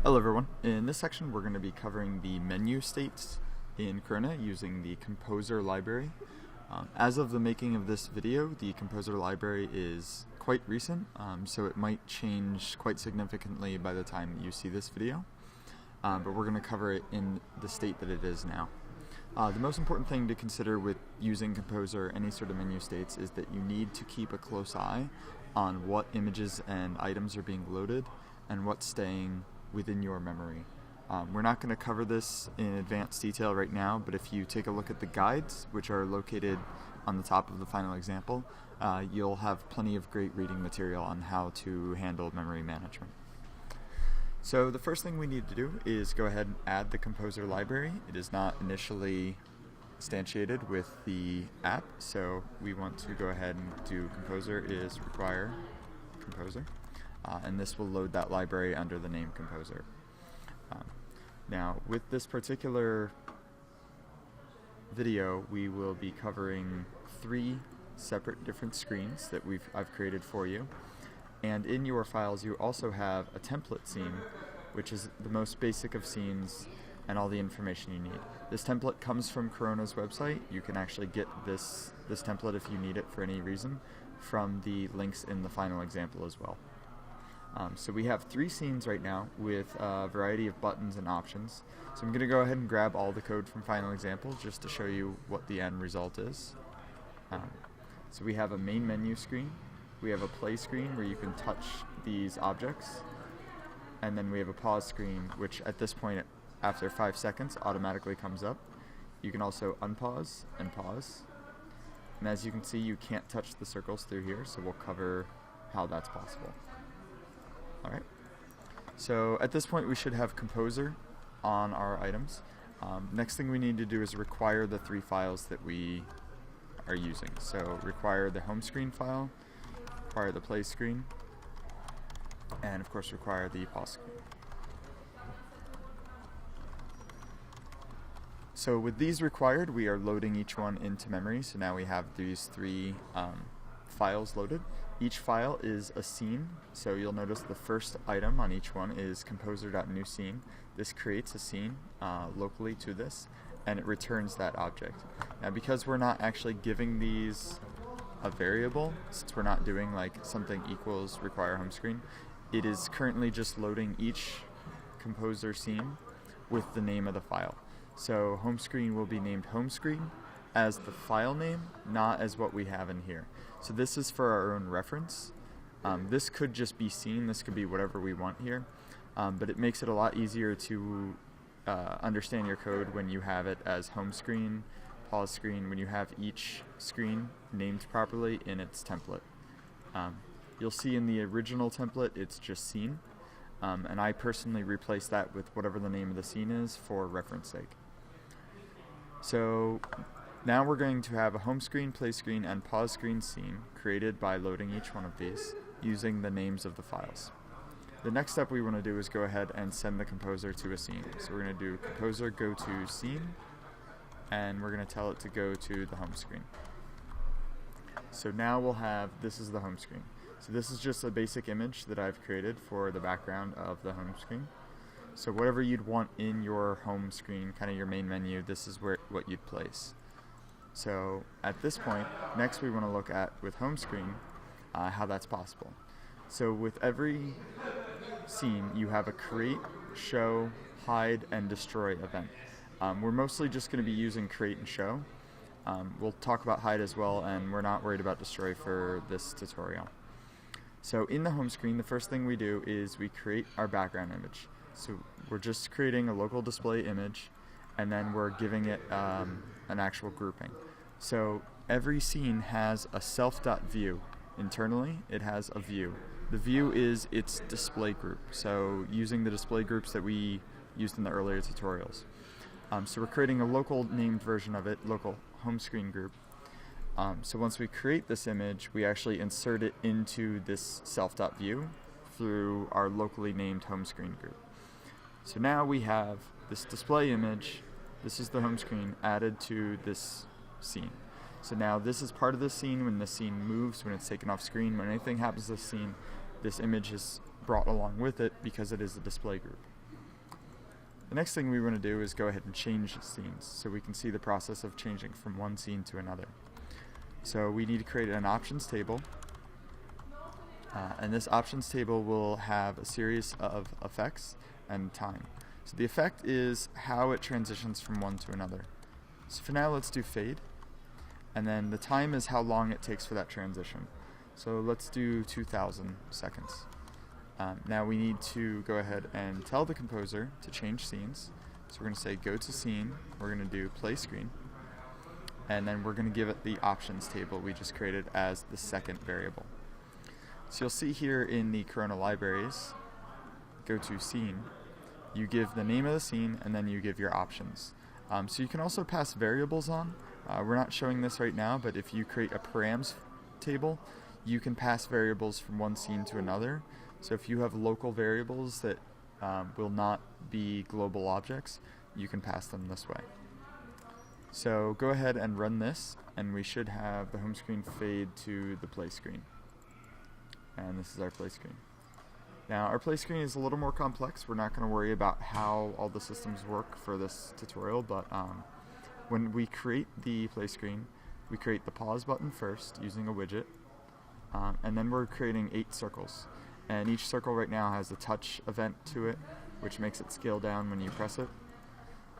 Hello everyone. In this section we're going to be covering the menu states in Corona using the Composer library. As of the making of this video, the Composer library is quite recent, so it might change quite significantly by the time you see this video, but we're going to cover it in the state that it is now. The most important thing to consider with using Composer, any sort of menu states, is that you need to keep a close eye on what images and items are being loaded and what's staying within your memory. We're not going to cover this in advanced detail right now, but if you take a look at the guides, which are located on the top of the final example, you'll have plenty of great reading material on how to handle memory management. So the first thing we need to do is go ahead and add the Composer library. It is not initially instantiated with the app, so we want to go ahead and do Composer is require Composer, and this will load that library under the name Composer. Now, with this particular video, we will be covering 3 separate different screens that I've created for you. And in your files, you also have a template scene, which is the most basic of scenes and all the information you need. This template comes from Corona's website. You can actually get this template if you need it for any reason from the links in the final example as well. So we have 3 scenes right now with a variety of buttons and options. So I'm going to go ahead and grab all the code from final example just to show you what the end result is. So we have a main menu screen, we have a play screen where you can touch these objects, and then we have a pause screen which at this point after 5 seconds automatically comes up. You can also unpause and pause. And as you can see, you can't touch the circles through here, so we'll cover how that's possible. Alright, so at this point we should have Composer on our items. Next thing we need to do is require the 3 files that we are using. So require the home screen file, require the play screen, and of course require the pause screen. So with these required, we are loading each one into memory. So now we have these 3 files loaded. Each file is a scene, so you'll notice the first item on each one is composer.newScene. This creates a scene locally to this, and it returns that object. Now because we're not actually giving these a variable, since we're not doing like something equals require home screen, it is currently just loading each composer scene with the name of the file. So home screen will be named home screen as the file name, not as what we have in here. So this is for our own reference. This could just be scene, this could be whatever we want here, but it makes it a lot easier to understand your code when you have it as home screen, pause screen, when you have each screen named properly in its template. You'll see in the original template it's just scene, and I personally replace that with whatever the name of the scene is for reference sake. So now we're going to have a home screen, play screen, and pause screen scene created by loading each one of these using the names of the files. The next step we want to do is go ahead and send the Composer to a scene. So we're going to do Composer go to scene, and we're going to tell it to go to the home screen. So now we'll have, this is the home screen. So this is just a basic image that I've created for the background of the home screen. So whatever you'd want in your home screen, kind of your main menu, this is what you'd place. So at this point, next we want to look at, with home screen, how that's possible. So with every scene, you have a create, show, hide, and destroy event. We're mostly just going to be using create and show. We'll talk about hide as well, and we're not worried about destroy for this tutorial. So in the home screen, the first thing we do is we create our background image. So we're just creating a local display image, and then we're giving it an actual grouping. So every scene has a self.view. Internally, it has a view. The view is its display group, so using the display groups that we used in the earlier tutorials. So we're creating a local named version of it, local home screen group. So once we create this image, we actually insert it into this self.view through our locally named home screen group. So now we have this display image, this is the home screen, added to this scene. So now this is part of the scene. When the scene moves, when it's taken off screen, when anything happens to the scene, this image is brought along with it because it is a display group. The next thing we want to do is go ahead and change scenes so we can see the process of changing from one scene to another. So we need to create an options table, and this options table will have a series of effects and time. So the effect is how it transitions from one to another. So for now, let's do fade, and then the time is how long it takes for that transition. So let's do 2,000 seconds. Now we need to go ahead and tell the composer to change scenes. So we're going to say go to scene, we're going to do play screen, and then we're going to give it the options table we just created as the second variable. So you'll see here in the Corona libraries, go to scene, you give the name of the scene and then you give your options. So you can also pass variables on. We're not showing this right now, but if you create a params table, you can pass variables from one scene to another. So if you have local variables that will not be global objects, you can pass them this way. So go ahead and run this, and we should have the home screen fade to the play screen. And this is our play screen. Now our play screen is a little more complex. We're not going to worry about how all the systems work for this tutorial, but when we create the play screen, we create the pause button first using a widget, and then we're creating 8 circles. And each circle right now has a touch event to it, which makes it scale down when you press it.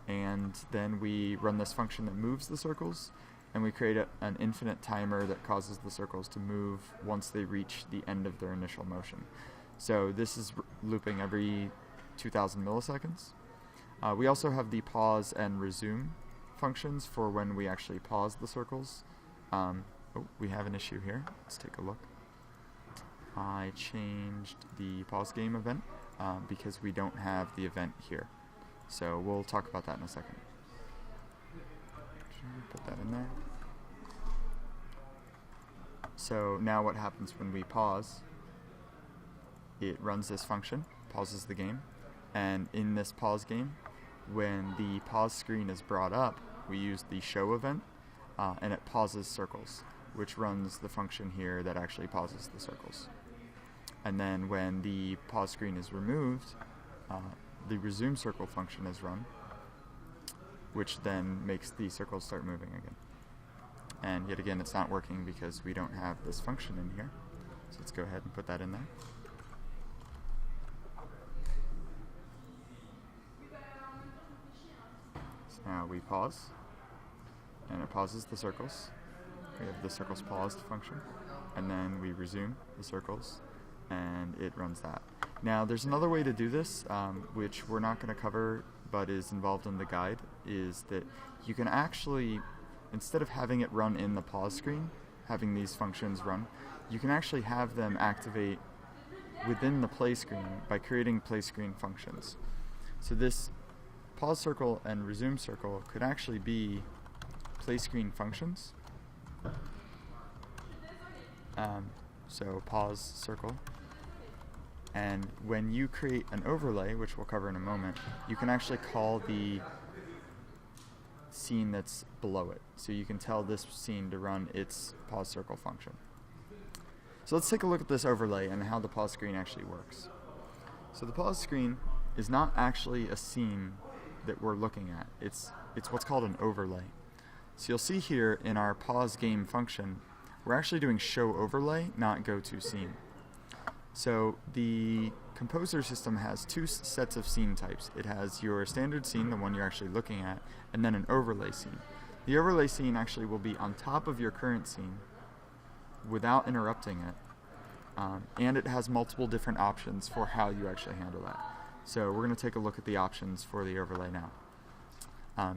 And then we run this function that moves the circles, and we create an infinite timer that causes the circles to move once they reach the end of their initial motion. So this is looping every 2,000 milliseconds. We also have the pause and resume functions for when we actually pause the circles. We have an issue here. Let's take a look. I changed the pause game event because we don't have the event here. So we'll talk about that in a second. Put that in there. So now what happens when we pause? It runs this function, pauses the game, and in this pause game, when the pause screen is brought up, we use the show event, and it pauses circles, which runs the function here that actually pauses the circles. And then when the pause screen is removed, the resume circle function is run, which then makes the circles start moving again. And yet again, it's not working because we don't have this function in here. So let's go ahead and put that in there. So now we pause, and it pauses the circles. We have the circles paused function, and then we resume the circles, and it runs that. Now there's another way to do this, which we're not going to cover but is involved in the guide, is that you can actually, instead of having it run in the pause screen, having these functions run, you can actually have them activate within the play screen by creating play screen functions. So this pause circle and resume circle could actually be play screen functions. So pause circle. And when you create an overlay, which we'll cover in a moment, you can actually call the scene that's below it. So you can tell this scene to run its pause circle function. So let's take a look at this overlay and how the pause screen actually works. So the pause screen is not actually a scene that we're looking at. It's what's called an overlay. So you'll see here in our pause game function, we're actually doing show overlay, not go to scene. So the composer system has 2 sets of scene types. It has your standard scene, the one you're actually looking at, and then an overlay scene. The overlay scene actually will be on top of your current scene without interrupting it, and it has multiple different options for how you actually handle that. So we're going to take a look at the options for the overlay now.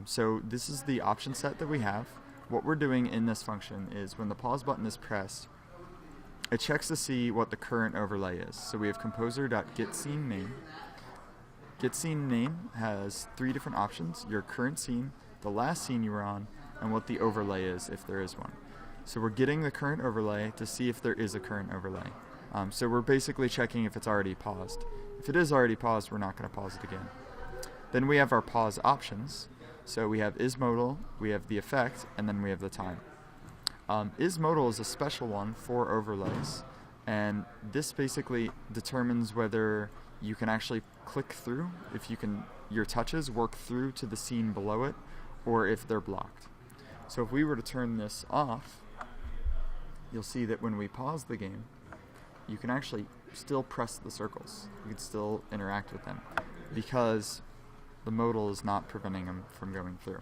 So this is the option set that we have. What we're doing in this function is when the pause button is pressed, it checks to see what the current overlay is. So we have composer.getSceneName. GetSceneName has 3 different options: your current scene, the last scene you were on, and what the overlay is, if there is one. So we're getting the current overlay to see if there is a current overlay. So we're basically checking if it's already paused. If it is already paused, we're not going to pause it again. Then we have our pause options. So we have ismodal, we have the effect, and then we have the time. Ismodal is a special one for overlays, and this basically determines whether you can actually click through, if your touches work through to the scene below it, or if they're blocked. So if we were to turn this off, you'll see that when we pause the game, you can actually still press the circles. You can still interact with them because the modal is not preventing them from going through.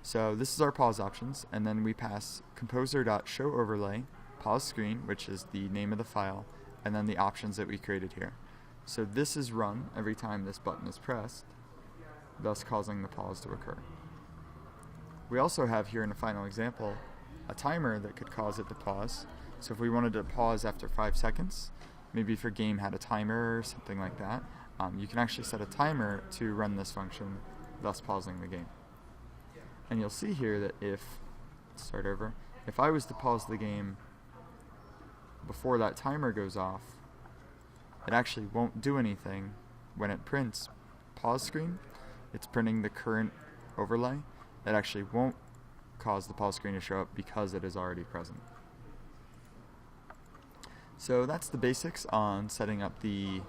So this is our pause options, and then we pass composer.showOverlay, pause screen, which is the name of the file, and then the options that we created here. So this is run every time this button is pressed, thus causing the pause to occur. We also have here in the final example a timer that could cause it to pause. So if we wanted to pause after 5 seconds, maybe if your game had a timer or something like that, you can actually set a timer to run this function, thus pausing the game. And you'll see here that if I was to pause the game before that timer goes off, it actually won't do anything when it prints pause screen. It's printing the current overlay. It actually won't cause the pause screen to show up because it is already present. So that's the basics on setting up the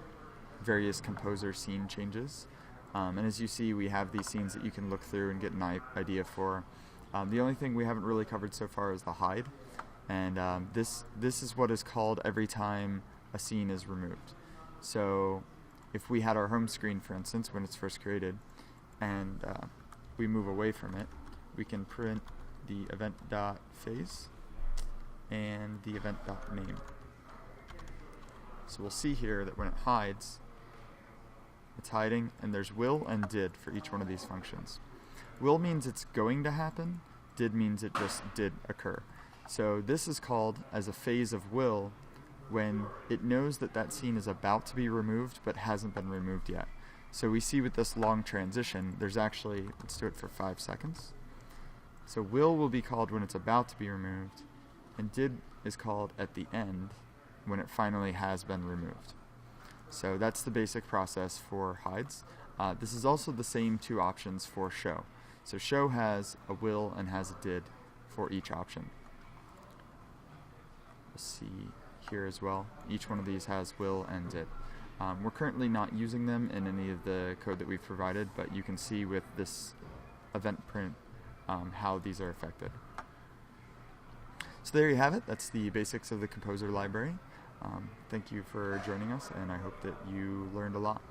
various composer scene changes. And as you see, we have these scenes that you can look through and get an idea for. The only thing we haven't really covered so far is the hide. And this is what is called every time a scene is removed. So if we had our home screen, for instance, when it's first created, and we move away from it, we can print the event.phase and the event.name. So we'll see here that when it hides, it's hiding, and there's will and did for each one of these functions. Will means it's going to happen, did means it just did occur. So this is called as a phase of will when it knows that that scene is about to be removed but hasn't been removed yet. So we see with this long transition, there's actually, let's do it for 5 seconds. So will be called when it's about to be removed, and did is called at the end when it finally has been removed. So that's the basic process for hides. This is also the same 2 options for show. So show has a will and has a did for each option. We'll see here as well. Each one of these has will and did. We're currently not using them in any of the code that we've provided, but you can see with this event print how these are affected. So there you have it. That's the basics of the Composer library. Thank you for joining us, and I hope that you learned a lot.